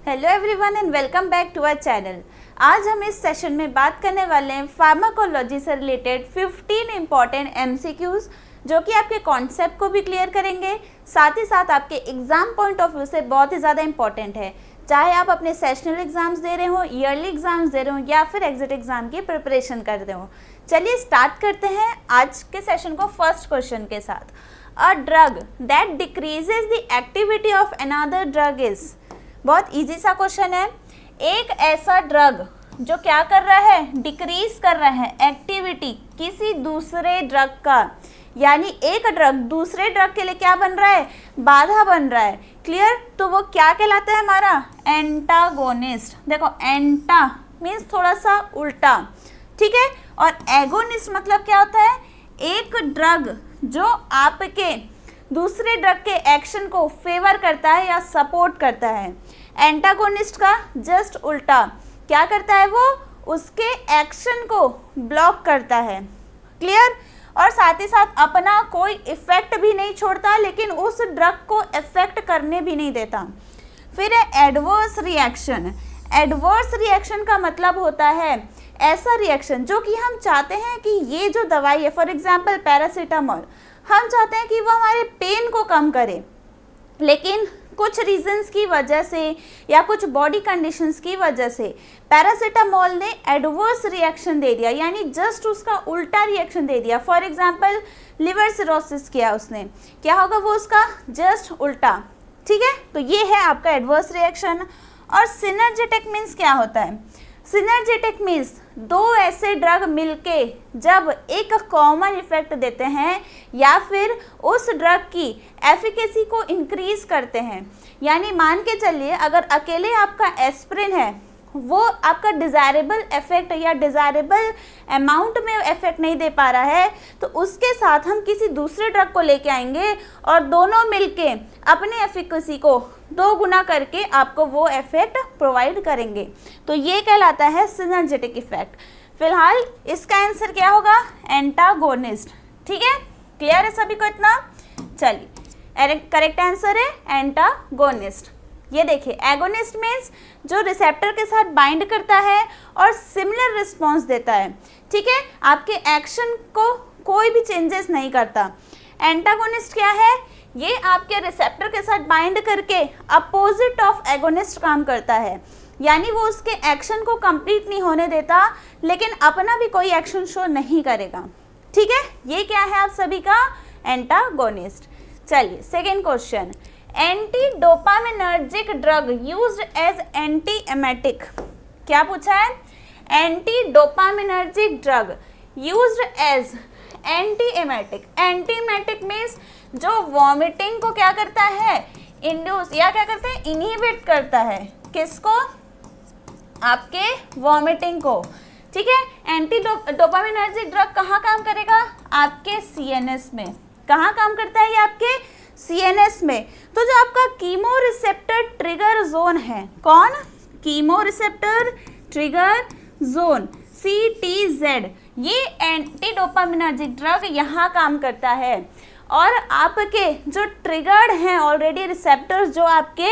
Hello everyone and welcome back to our channel. आज हम इस सेशन में बात करने वाले हैं फार्माकोलॉजी से रिलेटेड 15 इंपॉर्टेंट एमसीक्यूज जो कि आपके कॉन्सेप्ट को भी क्लियर करेंगे, साथ ही साथ आपके एग्जाम पॉइंट ऑफ व्यू से बहुत ही ज़्यादा इंपॉर्टेंट है। चाहे आप अपने सेशनल एग्जाम्स दे रहे हो, ईयरली एग्जाम्स दे रहे हो या फिर एग्जिट एग्जाम की प्रिपरेशन कर रहे हो। चलिए स्टार्ट करते हैं आज के सेशन को फर्स्ट क्वेश्चन के साथ। A drug that decreases the activity of another drug is. बहुत इजी सा क्वेश्चन है। एक ऐसा ड्रग जो क्या कर रहा है, डिक्रीज कर रहा है एक्टिविटी किसी दूसरे ड्रग का, यानी एक ड्रग दूसरे ड्रग के लिए क्या बन रहा है, बाधा बन रहा है। क्लियर? तो वो क्या कहलाता है हमारा, एंटागोनिस्ट। देखो एंटा मीन्स थोड़ा सा उल्टा, ठीक है, और एगोनिस्ट मतलब क्या होता है, एक ड्रग जो आपके दूसरे ड्रग के एक्शन को फेवर करता है या सपोर्ट करता है। एंटागोनिस्ट का जस्ट उल्टा क्या करता है, वो उसके एक्शन को ब्लॉक करता है। क्लियर? और साथ ही साथ अपना कोई इफेक्ट भी नहीं छोड़ता, लेकिन उस ड्रग को इफेक्ट करने भी नहीं देता। फिर है एडवर्स रिएक्शन। एडवर्स रिएक्शन का मतलब होता है ऐसा रिएक्शन जो कि हम चाहते हैं कि ये जो दवाई है, फॉर एग्जांपल पैरासीटामोल, हम चाहते हैं कि वो हमारे पेन को कम करे, लेकिन कुछ रीजंस की वजह से या कुछ बॉडी कंडीशंस की वजह से पैरासीटामोल ने एडवर्स रिएक्शन दे दिया, यानी जस्ट उसका उल्टा रिएक्शन दे दिया। फॉर एग्जांपल लिवर सिरोसिस किया उसने, क्या होगा वो उसका जस्ट उल्टा। ठीक है, तो ये है आपका एडवर्स रिएक्शन। और सिनर्जेटिक मीन्स क्या होता है, सिनर्जेटिक मीन्स दो ऐसे ड्रग मिलके जब एक कॉमन इफेक्ट देते हैं या फिर उस ड्रग की एफिकेसी को इंक्रीज करते हैं। यानी मान के चलिए अगर अकेले आपका एस्प्रिन है, वो आपका डिज़ायरेबल इफेक्ट या डिज़ायरेबल अमाउंट में इफेक्ट नहीं दे पा रहा है, तो उसके साथ हम किसी दूसरे ड्रग को लेके आएंगे और दोनों मिलके अपने एफिकेसी को 2 गुना करके आपको वो इफेक्ट प्रोवाइड करेंगे। तो ये कहलाता है सिनर्जेटिक इफेक्ट। फिलहाल इसका आंसर क्या होगा, एंटागोनिस्ट। ठीक है, क्लियर है सभी को इतना? चलिए करेक्ट आंसर है एंटागोनिस्ट। ये देखिए एगोनिस्ट मीन्स जो रिसेप्टर के साथ बाइंड करता है और सिमिलर रिस्पॉन्स देता है। ठीक है, आपके एक्शन को कोई भी चेंजेस नहीं करता। एंटागोनिस्ट क्या है, ये आपके रिसेप्टर के साथ बाइंड करके अपोजिट ऑफ एगोनिस्ट काम करता है, यानी वो उसके एक्शन को कंप्लीट नहीं होने देता, लेकिन अपना भी कोई एक्शन शो नहीं करेगा। ठीक है, ये क्या है आप सभी का, एंटागोनिस्ट। चलिए second question, anti dopaminergic drug used as anti emetic. क्या पूछा है, anti dopaminergic drug used as anti emetic. Anti emetic means जो वॉमिटिंग को क्या करता है, इंड्यूस या क्या करते हैं, इनहिबिट करता है। किसको, आपके वॉमिटिंग को। ठीक है, एंटी डोपामिनर्जिक ड्रग कहाँ काम करेगा, आपके सीएनएस में। कहाँ काम करता है ये, आपके सीएनएस में। तो जो आपका कीमो रिसेप्टर ट्रिगर जोन है, कौन, chemo receptor trigger zone CTZ, ये एंटी डोपामिनर्जिक ड्रग यहाँ काम करता है। और आपके जो ट्रिगर्ड हैं ऑलरेडी रिसेप्टर्स जो आपके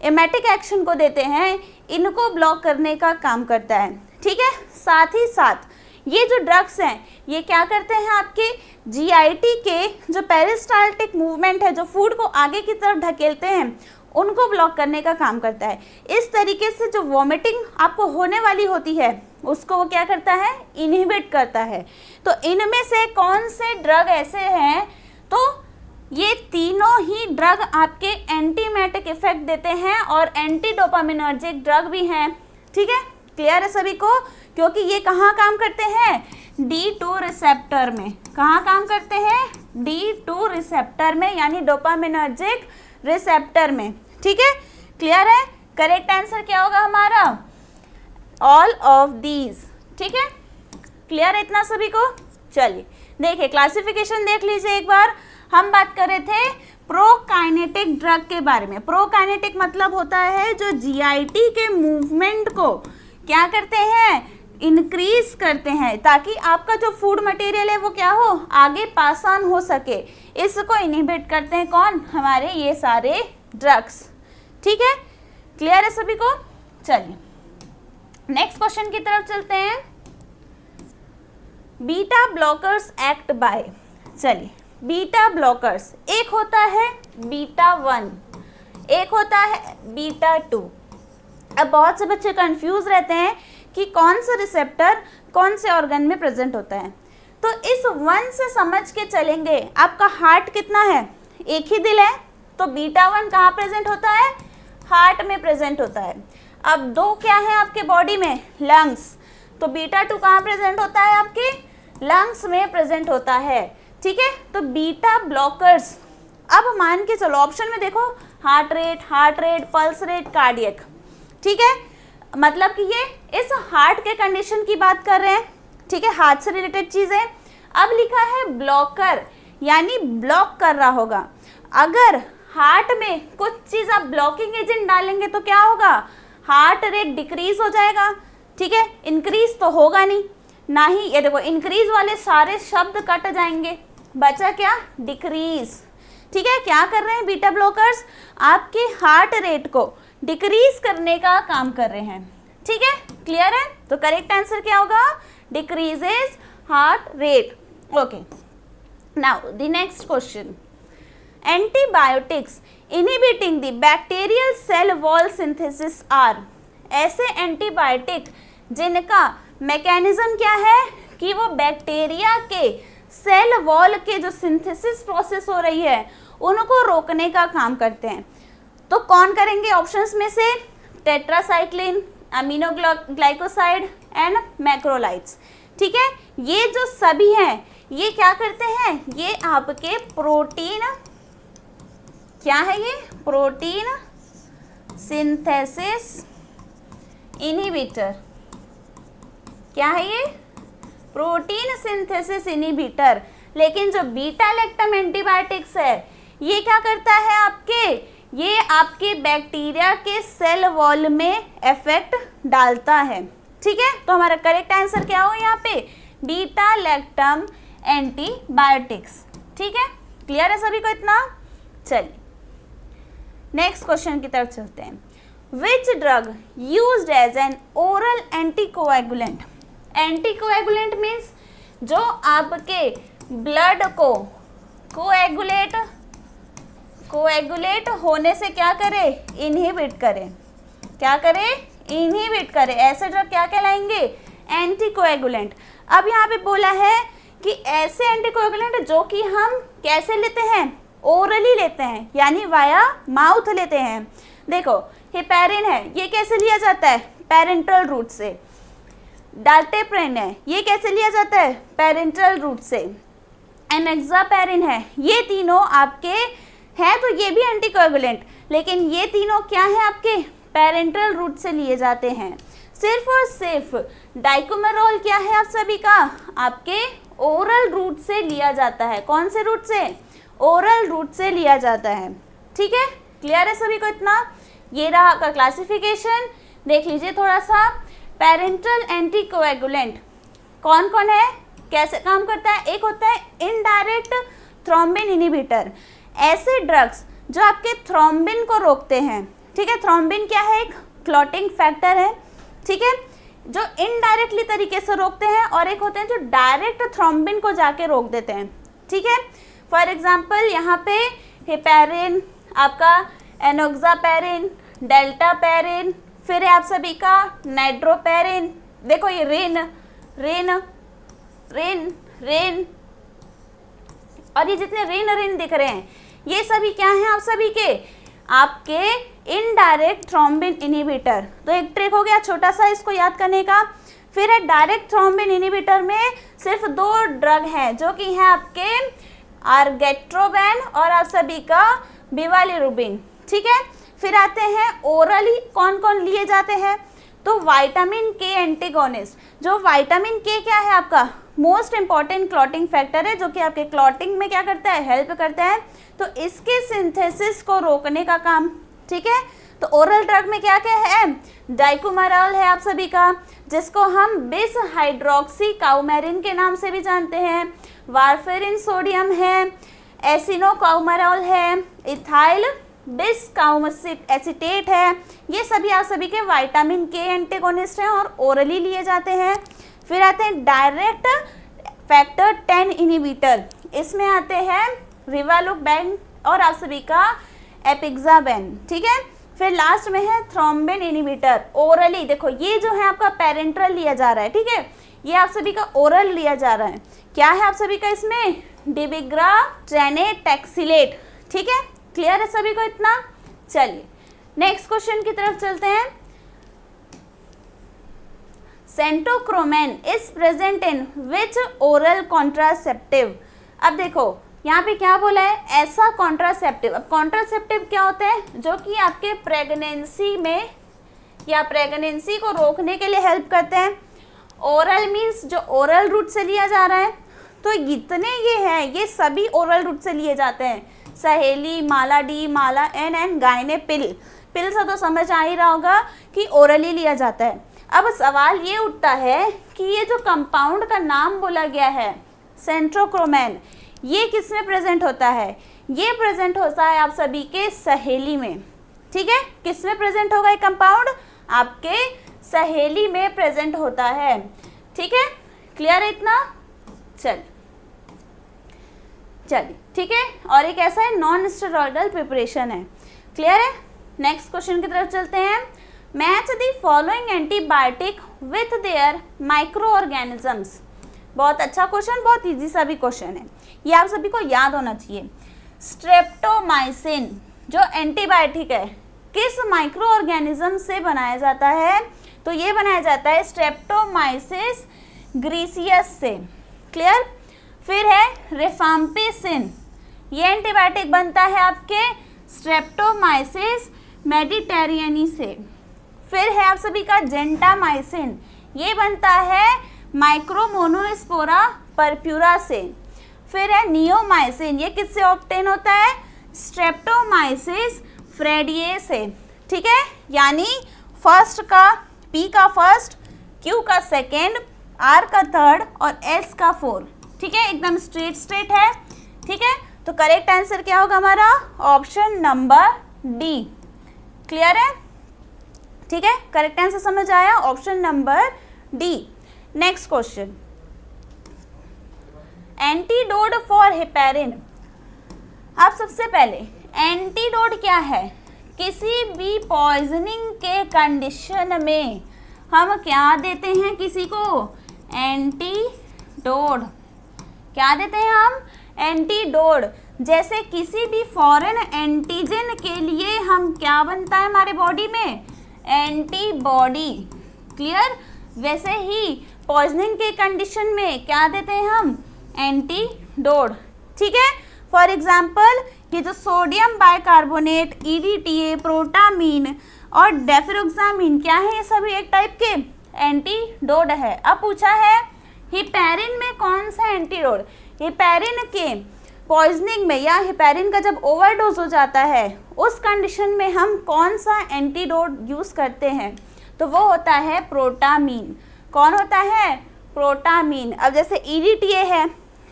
एमेटिक एक्शन को देते हैं, इनको ब्लॉक करने का काम करता है। ठीक है, साथ ही साथ ये जो ड्रग्स हैं ये क्या करते हैं, आपके GIT के जो पेरिस्टाल्टिक मूवमेंट है, जो फूड को आगे की तरफ ढकेलते हैं, उनको ब्लॉक करने का काम करता है। इस तरीके से जो वॉमिटिंग आपको होने वाली होती है उसको वो क्या करता है, इनहिबिट करता है। तो इनमें से कौन से ड्रग ऐसे हैं, तो ये तीनों ही ड्रग आपके एंटीमेटिक इफेक्ट देते हैं और एंटी डोपामिनर्जिक ड्रग भी हैं। ठीक है, क्लियर है सभी को? क्योंकि ये कहाँ काम करते हैं, D2 रिसेप्टर में। कहाँ काम करते हैं, D2 रिसेप्टर में, यानी डोपामिनर्जिक रिसेप्टर में। ठीक है, क्लियर है? करेक्ट आंसर क्या होगा हमारा, ऑल ऑफ दीज। ठीक है, क्लियर है इतना सभी को? चलिए देखिए क्लासिफिकेशन देख लीजिए एक बार। हम बात कर रहे थे प्रोकाइनेटिक ड्रग के बारे में। प्रोकाइनेटिक मतलब होता है जो GIT के मूवमेंट को क्या करते हैं, इंक्रीज करते हैं, ताकि आपका जो फूड मटेरियल है वो क्या हो, आगे पास ऑन हो सके। इसको इनहिबिट करते हैं कौन, हमारे ये सारे ड्रग्स। ठीक है, क्लियर है सभी को? चलिए नेक्स्ट क्वेश्चन की तरफ चलते हैं। बीटा ब्लॉकर्स एक्ट बाय, चलिए बीटा ब्लॉकर्स, एक होता है बीटा 1, एक होता है बीटा 2। अब बहुत से बच्चे कंफ्यूज रहते हैं कि कौन सा रिसेप्टर कौन से ऑर्गन में प्रेजेंट होता है। तो इस 1 से समझ के चलेंगे, आपका हार्ट कितना है, एक ही दिल है, तो बीटा 1 कहाँ प्रेजेंट होता है, हार्ट में प्रेजेंट होता है। अब 2 क्या है आपके बॉडी में, लंग्स, तो बीटा 2 कहाँ प्रेजेंट होता है, आपके लंग्स में प्रेजेंट होता है। ठीक है, तो बीटा ब्लॉकर्स, अब मान के चलो ऑप्शन में देखो, heart rate, pulse rate, cardiac. ठीक है, मतलब कि ये इस हार्ट के कंडीशन की बात कर रहे हैं। ठीक है, हार्ट से रिलेटेड चीज़ें। अब लिखा है ब्लॉकर, यानी ब्लॉक कर रहा होगा। अगर हार्ट में कुछ चीज़ आप ब्लॉकिंग एजेंट डालेंगे तो क्या होगा, हार्ट रेट डिक्रीज हो जाएगा। ठीक है, इंक्रीज तो होगा नहीं, ना ही ये देखो इंक्रीज वाले सारे शब्द कट जाएंगे, बचा क्या, डिक्रीज। ठीक है, क्या कर रहे हैं बीटा ब्लॉकर्स, आपके हार्ट रेट को डिक्रीज करने का काम कर रहे हैं। ठीक है, क्लियर है? तो करेक्ट आंसर क्या होगा, decreases heart rate. Okay, now the next question, antibiotics inhibiting the bacterial cell wall synthesis are, ऐसे एंटीबायोटिक जिनका मैकेनिज्म क्या है कि वो बैक्टीरिया के सेल वॉल के जो सिंथेसिस प्रोसेस हो रही है उनको रोकने का काम करते हैं। तो कौन करेंगे ऑप्शंस में से, टेट्रासाइक्लिन, अमीनोग्लाइकोसाइड एंड मैक्रोलाइट्स। ठीक है, ये जो सभी हैं ये क्या करते हैं, ये आपके प्रोटीन, क्या है ये, प्रोटीन सिंथेसिस इनहिबिटर। क्या है ये, प्रोटीन सिंथेसिस इनहिबिटर। लेकिन जो बीटा लैक्टम एंटीबायोटिक्स है ये क्या करता है आपके, ये आपके बैक्टीरिया के सेल वॉल में इफेक्ट डालता है। ठीक है, तो हमारा करेक्ट आंसर क्या हो यहाँ पे, बीटा लैक्टम एंटीबायोटिक्स। ठीक है, क्लियर है सभी को इतना? चलिए नेक्स्ट क्वेश्चन की तरफ चलते हैं। Which drug used as an oral anticoagulant, anticoagulant means जो आपके ब्लड को कोएगुलेट होने से क्या करे, इनहिबिट करे। क्या करे, इनहिबिट करे। ऐसे ड्रग क्या कहलाएंगे, एंटीकोएगुलेंट। अब यहाँ पे बोला है कि ऐसे एंटीकोएगुलेंट जो कि हम कैसे लेते हैं, ओरली लेते हैं, यानी वाया माउथ लेते हैं। देखो हेपेरिन है, ये कैसे लिया जाता है, पेरेंटल रूट से। डाल्टेप्रेन है, ये कैसे लिया जाता है, पेरेंटल रूट से। एमेक्सापेरिन है, ये तीनों आपके हैं, तो ये भी एंटीकोएगुलेंट, लेकिन ये तीनों क्या है आपके, पेरेंटल रूट से लिए जाते हैं। सिर्फ और सिर्फ डाइकोमेरोल क्या है आप सभी का, आपके ओरल रूट से लिया जाता है। कौन से रूट से, ओरल रूट से लिया जाता है। ठीक है, क्लियर है सभी को इतना? ये रहा आपका क्लासिफिकेशन, देख लीजिए थोड़ा सा। पेरेंटल एंटीकोएगुलेंट कौन कौन है, कैसे काम करता है, एक होता है इनडायरेक्ट थ्रोम्बिन इनहिबिटर, ऐसे ड्रग्स जो आपके थ्रोम्बिन को रोकते हैं। ठीक है, थ्रोम्बिन क्या है, एक क्लॉटिंग फैक्टर है। ठीक है, जो इनडायरेक्टली तरीके से रोकते हैं, और एक होते हैं जो डायरेक्ट थ्रोम्बिन को जाके रोक देते हैं। ठीक है, फॉर एग्जांपल यहाँ पे हेपेरिन, आपका एनोक्सापेरिन, डेल्टापेरिन, फिर है आप सभी का नाइट्रोपेरिन। देखो ये रेन रेन रेन रेन और ये जितने रेन दिख रहे हैं ये सभी क्या हैं आप सभी के, आपके इनडायरेक्ट थ्रोम्बिन इनहिबिटर। तो एक ट्रिक हो गया छोटा सा इसको याद करने का। फिर है डायरेक्ट थ्रोम्बिन इनहिबिटर में सिर्फ 2 ड्रग हैं जो कि हैं आपके आर्गेट्रोबैन और आप सभी का बिवालिरुबिन। ठीक है, फिर आते हैं ओरली कौन कौन लिए जाते हैं, तो विटामिन के एंटेगोनिस्ट। जो विटामिन के क्या है आपका, मोस्ट इंपॉर्टेंट क्लॉटिंग फैक्टर है, जो कि आपके क्लॉटिंग में क्या करता है, हेल्प करता है। तो इसके सिंथेसिस को रोकने का काम। ठीक है, तो ओरल ड्रग में क्या क्या है, डाइकोमेरोल है आप सभी का, जिसको हम बिस हाइड्रोक्सी काउमेरिन के नाम से भी जानते हैं। वारफेरिन सोडियम है, एसिनोकाउमेरोल है, इथाइल डिस्काउमेसिक एसिटेट है, ये सभी आप सभी के विटामिन के एंटेगोनिस्ट हैं और ओरली लिए जाते हैं। फिर आते हैं डायरेक्ट फैक्टर 10 इनहिबिटर, इसमें आते हैं रिवालोबेन और आप सभी का एपिक्साबेन, ठीक है। फिर लास्ट में है थ्रोम्बिन इनहिबिटर, ओरली, देखो ये जो है आपका पेरेंट्रल लिया जा रहा है, ठीक है, ये आप सभी का ओरल लिया जा रहा है। क्या है आप सभी का इसमें, डिबिग्राट्रेनेटैक्सिलेट, ठीक है, क्लियर है सभी को इतना। चलिए नेक्स्ट क्वेश्चन की तरफ चलते हैं। Centchroman is present in which oral contraceptive. अब देखो यहाँ पे क्या बोला है, ऐसा कॉन्ट्रासेप्टिव। अब कॉन्ट्रासेप्टिव क्या होते हैं, जो कि आपके प्रेगनेंसी में या प्रेगनेंसी को रोकने के लिए हेल्प करते हैं। ओरल मीन्स जो ओरल रूट से लिया जा रहा है, तो जितने ये हैं ये सभी ओरल रूट से लिए जाते हैं। सहेली, माला डी, माला एन एंड गायने पिल, पिल से तो समझ आ ही रहा होगा कि ओरली लिया जाता है। अब सवाल ये उठता है कि ये जो कंपाउंड का नाम बोला गया है सेंट्रोक्रोमेन, ये किस में प्रेजेंट होता है, ये प्रेजेंट होता है आप सभी के सहेली में, ठीक है। किस में प्रेजेंट होगा ये कंपाउंड, आपके सहेली में प्रेजेंट होता है, ठीक है, क्लियर है इतना। चलिए ठीक है, और एक ऐसा है नॉन स्टेरॉइडल प्रिपरेशन है, क्लियर है। नेक्स्ट क्वेश्चन की तरफ चलते हैं। Match the following antibiotic with their micro organisms. बहुत अच्छा क्वेश्चन, बहुत इजी सा भी क्वेश्चन है, ये आप सभी को याद होना चाहिए। स्ट्रेप्टोमाइसिन जो एंटीबायोटिक है किस माइक्रो ऑर्गेनिज्म से बनाया जाता है, तो ये बनाया जाता है स्ट्रेप्टोमाइसिस ग्रीसियस से, क्लियर। फिर है रिफाम्पिसिन, ये एंटीबायोटिक बनता है आपके स्ट्रेप्टोमाइसिस मेडिटेरियनी से। फिर है आप सभी का जेंटामाइसिन, ये बनता है माइक्रोमोनोस्पोरा परप्यूरा से। फिर है नियोमाइसिन, ये किससे ऑब्टेन होता है, स्ट्रेप्टोमाइसिस फ्रेडिए से, ठीक है। यानी फर्स्ट का, पी का फर्स्ट, क्यू का सेकेंड, आर का थर्ड और एस का फोर्थ, ठीक है, एकदम स्ट्रेट है, ठीक है। तो करेक्ट आंसर क्या होगा हमारा, ऑप्शन नंबर डी, क्लियर है, ठीक है, करेक्ट आंसर समझ आया, option number D. Next question, antidote for heparin. अब सबसे पहले एंटीडोट क्या है, किसी भी पॉइजनिंग के कंडीशन में हम क्या देते हैं किसी को, एंटीडोट, क्या देते हैं हम, एंटीडोट। जैसे किसी भी फॉरेन एंटीजन के लिए हम क्या बनता है हमारे बॉडी में, एंटीबॉडी, क्लियर। वैसे ही पॉइजनिंग के कंडीशन में क्या देते हैं हम, एंटीडोट, ठीक है। फॉर एग्जाम्पल ये जो सोडियम बाइकार्बोनेट, EDTA, प्रोटामीन और डेफिरोक्सामिन क्या है, ये सभी एक टाइप के एंटीडोट है। अब पूछा है हिपेरिन में कौन सा एंटीडोट, हिपेरिन के पॉइजनिंग में या हिपेरिन का जब ओवरडोज हो जाता है उस कंडीशन में हम कौन सा एंटीडोट यूज़ करते हैं, तो वो होता है प्रोटामीन। कौन होता है, प्रोटामीन। अब जैसे EDTA है,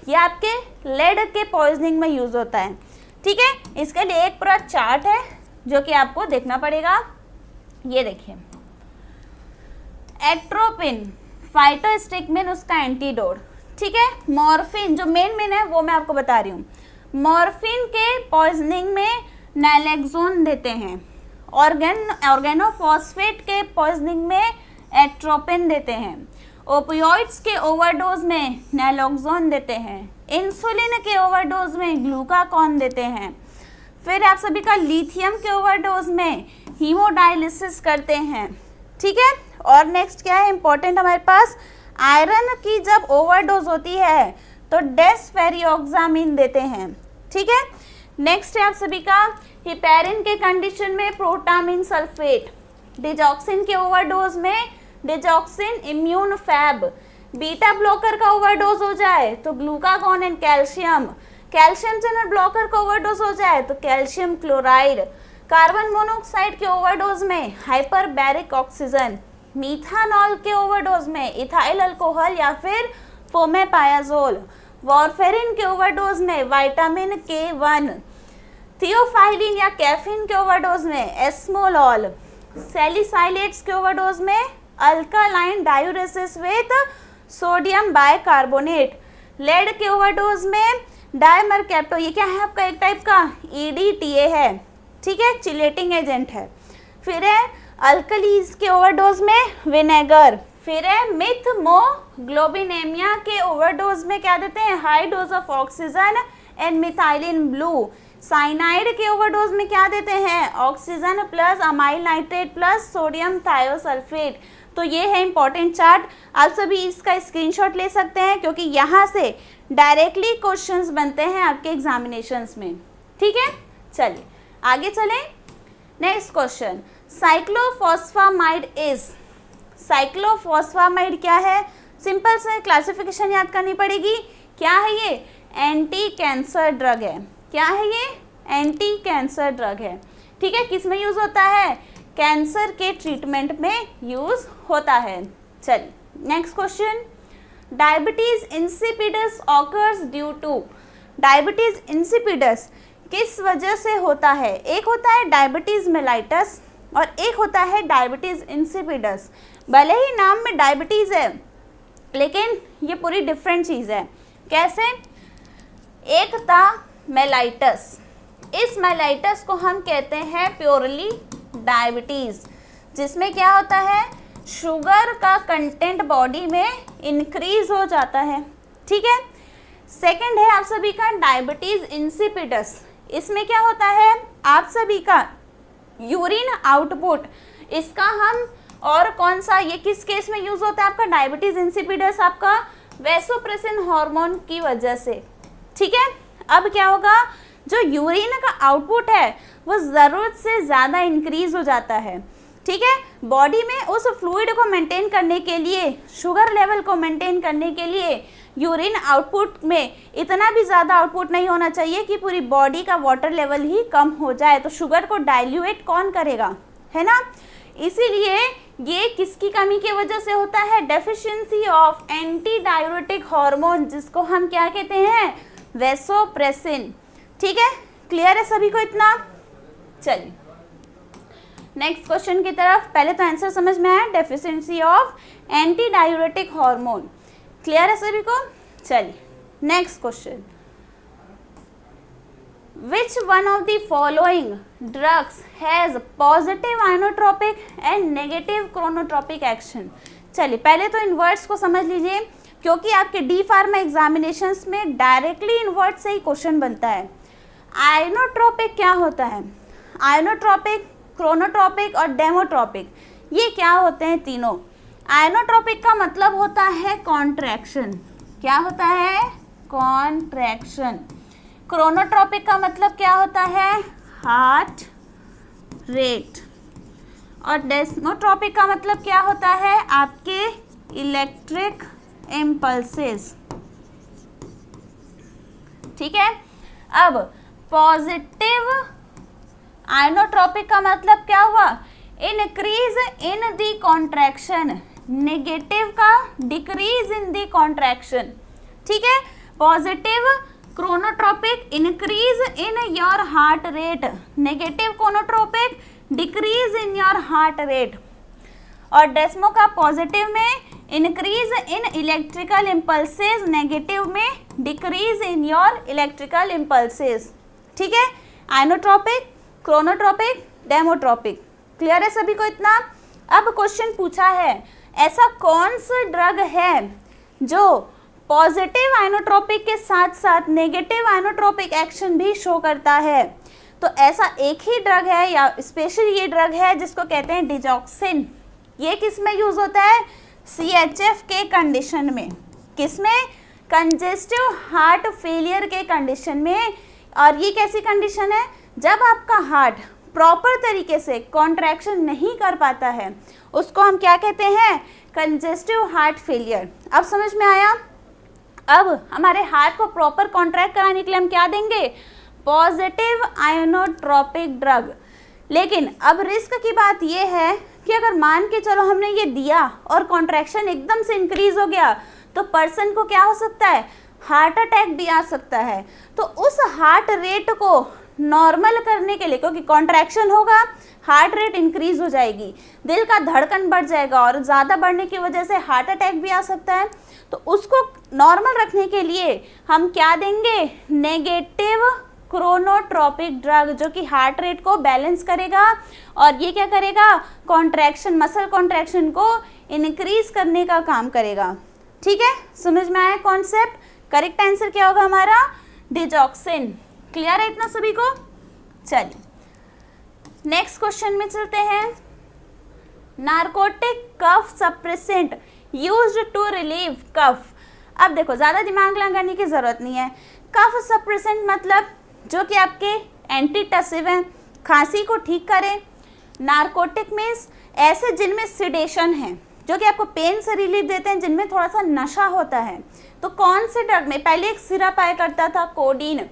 ये आपके लेड के पॉइजनिंग में यूज़ होता है, ठीक है। इसके लिए एक पूरा चार्ट है जो कि आपको देखना पड़ेगा, ये देखिए, एट्रोपिन, फाइटोस्टिकमिन उसका एंटीडोट, ठीक है। मॉर्फिन जो मेन है वो मैं आपको बता रही हूँ, मॉर्फिन के पॉइजनिंग में नैलेक्सोन देते हैं, ऑर्गेनोफॉस्फेट के पॉइजनिंग में एट्रोपिन देते हैं, ओपियोइड्स के ओवरडोज में नैलोक्सोन देते हैं, इंसुलिन के ओवरडोज में ग्लूकाकॉन देते हैं। फिर आप सभी का लिथियम के ओवरडोज में हीमोडायलिसिस करते हैं, ठीक है। और नेक्स्ट क्या है इंपॉर्टेंट हमारे पास, आयरन की जब ओवरडोज होती है तो डेस्फेरियोक्सामिन देते हैं, ठीक है। नेक्स्ट है आप सभी का हिपेरिन के कंडीशन में प्रोटामिन सल्फेट, डिजॉक्सिन के ओवरडोज में digoxin immune fab, beta blocker का ओवरडोज हो जाए तो glucagon and calcium, calcium channel blocker का ओवरडोज हो जाए तो कैल्शियम क्लोराइड, कार्बन मोनोऑक्साइड के ओवरडोज में हाइपरबैरिक ऑक्सीजन, मीथानॉल के ओवरडोज में इथाइल अल्कोहल या फिर फोमेपायाजोल, वॉरफेरिन के ओवरडोज में विटामिन K1, थियोफाइलिन या कैफीन के ओवरडोज में एस्मोलॉल, सैलिसाइलेट्स के ओवरडोज में alkaline diuresis with sodium bicarbonate, lead के ओवरडोज में डायमरकैप्टो, ये क्या है आपका एक टाइप का EDTA है, ठीक है, चिलेटिंग एजेंट है। फिर है अल्कलीज के ओवरडोज में विनेगर, फिर है मिथमोग्लोबिनेमिया के ओवरडोज में क्या देते हैं, high dose of oxygen and methylene blue, cyanide के ओवरडोज में क्या देते हैं, oxygen plus amyl nitrate plus sodium thiosulphate. तो ये है इंपॉर्टेंट चार्ट, आप सभी इसका स्क्रीनशॉट ले सकते हैं क्योंकि यहाँ से डायरेक्टली क्वेश्चंस बनते हैं आपके एग्जामिनेशंस में, ठीक है। चलिए आगे चलें, next question, cyclophosphamide is, cyclophosphamide क्या है, सिंपल से क्लासिफिकेशन याद करनी पड़ेगी। क्या है ये, एंटी कैंसर ड्रग है। क्या है ये, एंटी कैंसर ड्रग है, ठीक है। किस में यूज होता है, कैंसर के ट्रीटमेंट में यूज होता है। चलिए next question, diabetes insipidus occurs due to, diabetes insipidus किस वजह से होता है, एक होता है डायबिटीज मेलाइटस और एक होता है डायबिटीज इंसिपिडस। भले ही नाम में डायबिटीज है लेकिन ये पूरी डिफरेंट चीज़ है। कैसे, एक था मेलाइटस, इस मेलाइटस को हम कहते हैं प्योरली डायबिटीज, जिसमें क्या होता है, शुगर का कंटेंट बॉडी में इंक्रीज हो जाता है, ठीक है। सेकंड है आप सभी का डायबिटीज इंसिपिडस, इसमें क्या होता है, आप सभी का यूरिन आउटपुट, इसका हम और कौन सा, ये किस केस में यूज होता है आपका डायबिटीज इंसिपिडस, आपका वैसोप्रेसिन हार्मोन की वजह से, ठीक है। अब क्या होगा, जो यूरिन का आउटपुट है वो ज़रूरत से ज़्यादा इंक्रीज हो जाता है, ठीक है। बॉडी में उस फ्लूइड को मेंटेन करने के लिए, शुगर लेवल को मेंटेन करने के लिए यूरिन आउटपुट में इतना भी ज़्यादा आउटपुट नहीं होना चाहिए कि पूरी बॉडी का वाटर लेवल ही कम हो जाए, तो शुगर को डाइल्यूट कौन करेगा, है ना। इसीलिए ये किसकी कमी की वजह से होता है, deficiency of anti diuretic hormone, जिसको हम क्या कहते हैं, वैसोप्रेसिन, ठीक है। क्लियर है सभी को इतना। चलिए नेक्स्ट क्वेश्चन की तरफ, पहले तो आंसर समझ में आया, deficiency of anti diuretic hormone, clear है सभी को। चलिए next question, which one of the following drugs has positive inotropic and negative chronotropic action. चलिए पहले तो इन वर्ड्स को समझ लीजिए क्योंकि आपके डी फार्मा एग्जामिनेशंस में डायरेक्टली इन वर्ड से ही क्वेश्चन बनता है। आइनोट्रोपिक क्या होता है, आइनोट्रोपिक, क्रोनोट्रोपिक और डेमोट्रोपिक, ये क्या होते हैं तीनों। आइनोट्रोपिक का मतलब होता है कॉन्ट्रैक्शन, क्या होता है, कॉन्ट्रैक्शन। क्रोनोट्रोपिक का मतलब क्या होता है, हार्ट रेट। और डेस्मोट्रोपिक का मतलब क्या होता है, आपके इलेक्ट्रिक इम्पल्सेस, ठीक है। अब पॉजिटिव आइनोट्रोपिक का मतलब क्या हुआ, increase in the contraction, negative का डिक्रीज इन द कॉन्ट्रैक्शन, ठीक है। Positive chronotropic increase in your heart rate, negative chronotropic decrease in your heart rate. और डेस्मो का पॉजिटिव में increase in electrical impulses, negative में decrease in your electrical impulses, ठीक है। आइनोट्रोपिक, क्रोनोट्रोपिक, डेमोट्रोपिक, क्लियर है सभी को इतना। अब क्वेश्चन पूछा है ऐसा कौन सा ड्रग है जो पॉजिटिव आइनोट्रोपिक के साथ साथ नेगेटिव आइनोट्रोपिक एक्शन भी शो करता है। तो ऐसा एक ही ड्रग है या स्पेशल ये ड्रग है जिसको कहते हैं डिजॉक्सिन। ये किस में यूज होता है, CHF के कंडीशन में, किसमें, कंजेस्टिव हार्ट फेलियर के कंडीशन में। और ये कैसी कंडीशन है, जब आपका हार्ट प्रॉपर तरीके से कॉन्ट्रैक्शन नहीं कर पाता है उसको हम क्या कहते हैं, कंजेस्टिव हार्ट फेलियर। अब समझ में आया। अब हमारे हार्ट को प्रॉपर कॉन्ट्रैक्ट कराने के लिए हम क्या देंगे, पॉजिटिव आइनोट्रोपिक ड्रग। लेकिन अब रिस्क की बात यह है कि अगर मान के चलो हमने ये दिया और कॉन्ट्रैक्शन एकदम से इंक्रीज हो गया तो पर्सन को क्या हो सकता है, हार्ट अटैक भी आ सकता है। तो उस हार्ट रेट को नॉर्मल करने के लिए, क्योंकि कॉन्ट्रैक्शन होगा, हार्ट रेट इंक्रीज हो जाएगी, दिल का धड़कन बढ़ जाएगा और ज़्यादा बढ़ने की वजह से हार्ट अटैक भी आ सकता है। तो उसको नॉर्मल रखने के लिए हम क्या देंगे, नेगेटिव क्रोनोट्रोपिक ड्रग, जो कि हार्ट रेट को बैलेंस करेगा और ये क्या करेगा, कॉन्ट्रैक्शन, मसल कॉन्ट्रैक्शन को इंक्रीज करने का काम करेगा। ठीक है, समझ में आया कॉन्सेप्ट? करेक्ट आंसर क्या होगा हमारा, डिजॉक्सिन। क्लियर है इतना सभी को? चलिए नेक्स्ट क्वेश्चन में चलते हैं। Narcotic cough suppressant used to relieve cough. अब देखो, ज़्यादा दिमाग लगाने की ज़रूरत नहीं है। कफ सप्रेसेंट मतलब जो कि आपके एंटीटसिव हैं, खांसी को ठीक करें। नार्कोटिक मीन्स ऐसे जिनमें सिडेशन है, जो कि आपको पेन से रिलीफ देते हैं, जिनमें थोड़ा सा नशा होता है। तो कौन से ड्रग में, पहले एक सिरप आया करता था कोडीन,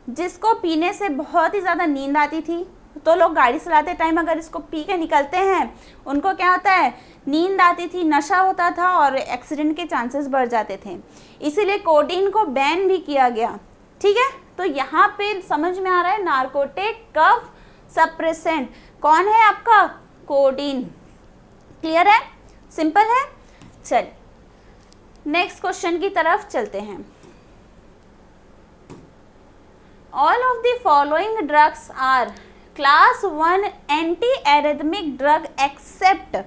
जिसको पीने से बहुत ही ज़्यादा नींद आती थी। तो लोग गाड़ी चलाते टाइम अगर इसको पी के निकलते हैं, उनको क्या होता है, नींद आती थी, नशा होता था और एक्सीडेंट के चांसेस बढ़ जाते थे। इसीलिए कोडीन को बैन भी किया गया। ठीक है, तो यहाँ पे समझ में आ रहा है नार्कोटिक कफ सप्रेसेंट कौन है आपका, कोडीन। क्लियर है, सिंपल है। चलिए नेक्स्ट क्वेश्चन की तरफ चलते हैं। All of the following drugs are class 1 anti arrhythmic drug except,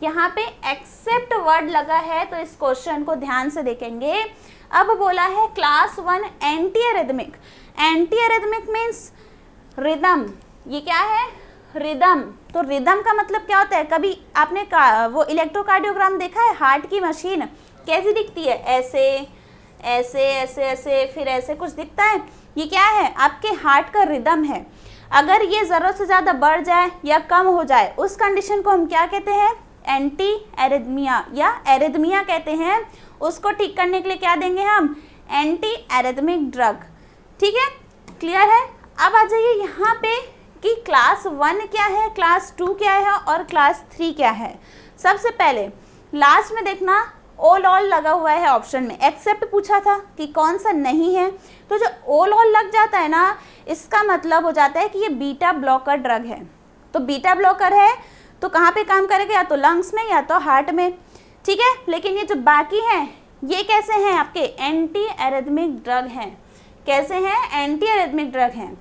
यहाँ पे एक्सेप्ट वर्ड लगा है, तो इस क्वेश्चन को ध्यान से देखेंगे। अब बोला है class 1 anti arrhythmic. Anti arrhythmic means rhythm, ये क्या है, रिदम। तो रिदम का मतलब क्या होता है, कभी आपने वो इलेक्ट्रोकार्डियोग्राम देखा है, हार्ट की मशीन कैसी दिखती है, ऐसे ऐसे ऐसे ऐसे, फिर ऐसे कुछ दिखता है, ये क्या है, आपके हार्ट का रिदम है। अगर ये ज़रूरत से ज़्यादा बढ़ जाए या कम हो जाए, उस कंडीशन को हम क्या कहते हैं, एंटी एरिथमिया या एरिथमिया कहते हैं। उसको ठीक करने के लिए क्या देंगे हम, एंटी एरिथमिक ड्रग। ठीक है, क्लियर है। अब आ जाइए यहाँ पे कि क्लास 1 क्या है, क्लास 2 क्या है और क्लास 3 क्या है। सबसे पहले लास्ट में देखना, ऑल लगा हुआ है ऑप्शन में, एक्सेप्ट पूछा था कि कौन सा नहीं है। तो जो ऑल लग जाता है ना, इसका मतलब हो जाता है कि ये बीटा ब्लॉकर ड्रग है। तो बीटा ब्लॉकर है तो कहाँ पे काम करेगा, या तो लंग्स में या तो हार्ट में। ठीक है, लेकिन ये जो बाकी हैं ये कैसे हैं, आपके एंटी एरिथमिक ड्रग हैं। कैसे हैं, एंटी एरिथमिक ड्रग हैं।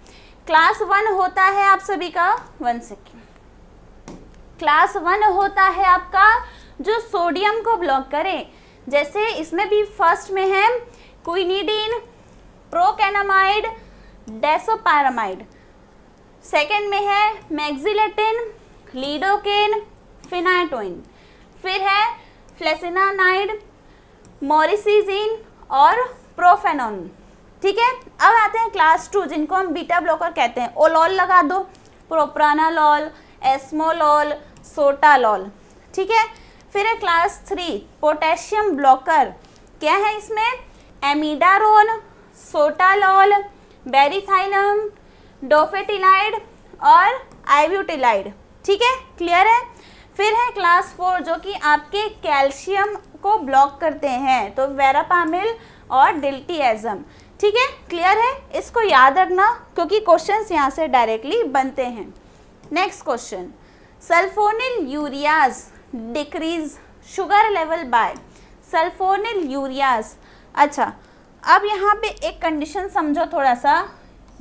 क्लास 1 होता है आप सभी का, 1 सेकेंड, क्लास 1 होता है आपका जो सोडियम को ब्लॉक करे। जैसे इसमें भी फर्स्ट में है क्विनिडीन, प्रोकेनामाइड, डेसोपारामाइड। सेकंड में है मैक्सिलेटिन, लीडोकेन, फिनाइटोइन। फिर है फ्लेसिनानाइड, मोरिसिजिन और प्रोफेनोन। ठीक है, अब आते हैं क्लास 2 जिनको हम बीटा ब्लॉकर कहते हैं। ओलॉल लगा दो, प्रोप्रानालॉल, एस्मोलॉल, सोटालॉल। ठीक है, फिर है क्लास 3 पोटेशियम ब्लॉकर। क्या है इसमें, एमिडारोन, सोटालॉल, बेरीथाइलम, डोफेटिलाइड और आइब्यूटिलाइड। ठीक है, क्लियर है। फिर है क्लास 4 जो कि आपके कैल्शियम को ब्लॉक करते हैं, तो वेरापामिल और डिल्टीएजम। ठीक है, क्लियर है। इसको याद रखना क्योंकि क्वेश्चंस यहाँ से डायरेक्टली बनते हैं। Next question, sulphonyl ureas decrease sugar level by, sulphonyl ureas. अच्छा, अब यहाँ पे एक कंडीशन समझो थोड़ा सा,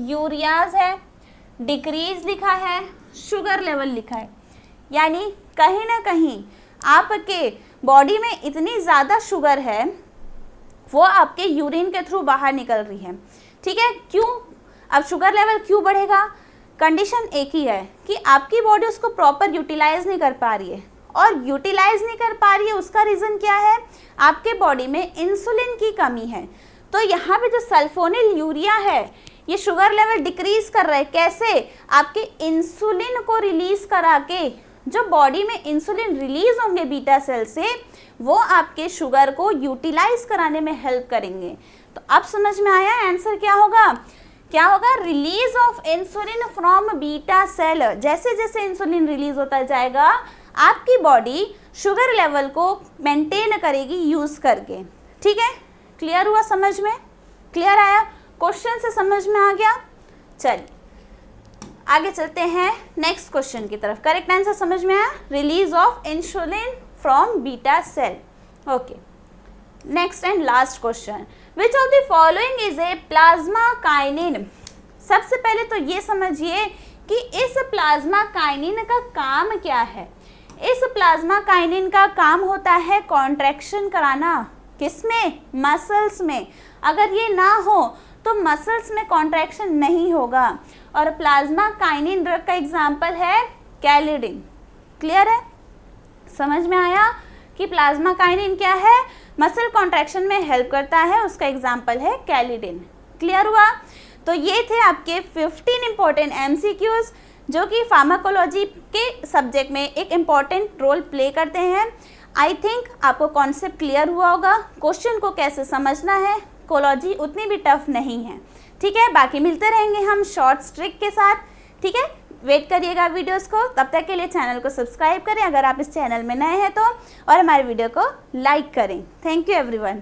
यूरियाज है, डिक्रीज लिखा है, शुगर लेवल लिखा है, यानी कहीं ना कहीं आपके बॉडी में इतनी ज़्यादा शुगर है वो आपके यूरिन के थ्रू बाहर निकल रही है। ठीक है, क्यों, अब शुगर लेवल क्यों बढ़ेगा, कंडीशन एक ही है कि आपकी बॉडी उसको प्रॉपर यूटिलाइज नहीं कर पा रही है, और यूटिलाइज नहीं कर पा रही है उसका रीज़न क्या है, आपके बॉडी में इंसुलिन की कमी है। तो यहाँ पे जो सल्फोनिल यूरिया है ये शुगर लेवल डिक्रीज कर रहा है। कैसे, आपके इंसुलिन को रिलीज करा के, जो बॉडी में इंसुलिन रिलीज होंगे बीटा सेल से, वो आपके शुगर को यूटिलाइज कराने में हेल्प करेंगे। तो अब समझ में आया आंसर क्या होगा, क्या होगा, release of insulin from beta cell. जैसे जैसे इंसुलिन रिलीज होता जाएगा आपकी बॉडी शुगर लेवल को मेंटेन करेगी यूज करके। ठीक है, क्लियर हुआ, समझ में क्लियर आया, क्वेश्चन से समझ में आ गया। चलिए आगे चलते हैं नेक्स्ट क्वेश्चन की तरफ। करेक्ट आंसर समझ में आया? Release of insulin from beta cell. Okay, next and last question, which of the following is a plasma kinin. सबसे पहले तो ये समझिए कि इस प्लाज्मा काइनिन का काम क्या है। इस प्लाज्मा काइनिन का काम होता है कॉन्ट्रैक्शन कराना। किसमें? मसल्स में। अगर ये ना हो तो मसल्स में कॉन्ट्रैक्शन नहीं होगा। और प्लाज्मा काइनिन ड्रग का एग्जाम्पल है कैलिडिन। क्लियर है? समझ में आया कि प्लाज्मा काइनिन क्या है? मसल कॉन्ट्रैक्शन में हेल्प करता है, उसका एग्जाम्पल है कैलिडिन। क्लियर हुआ? तो ये थे आपके 15 इंपॉर्टेंट एमसीक्यूज जो कि फार्माकोलॉजी के सब्जेक्ट में एक इम्पॉर्टेंट रोल प्ले करते हैं। आई थिंक आपको कॉन्सेप्ट क्लियर हुआ होगा, क्वेश्चन को कैसे समझना है। कोलॉजी उतनी भी टफ नहीं है, ठीक है। बाकी मिलते रहेंगे हम शॉर्ट ट्रिक के साथ, ठीक है। वेट करिएगा वीडियोस को, तब तक के लिए चैनल को सब्सक्राइब करें अगर आप इस चैनल में नए हैं तो, और हमारे वीडियो को लाइक करें। Thank you everyone.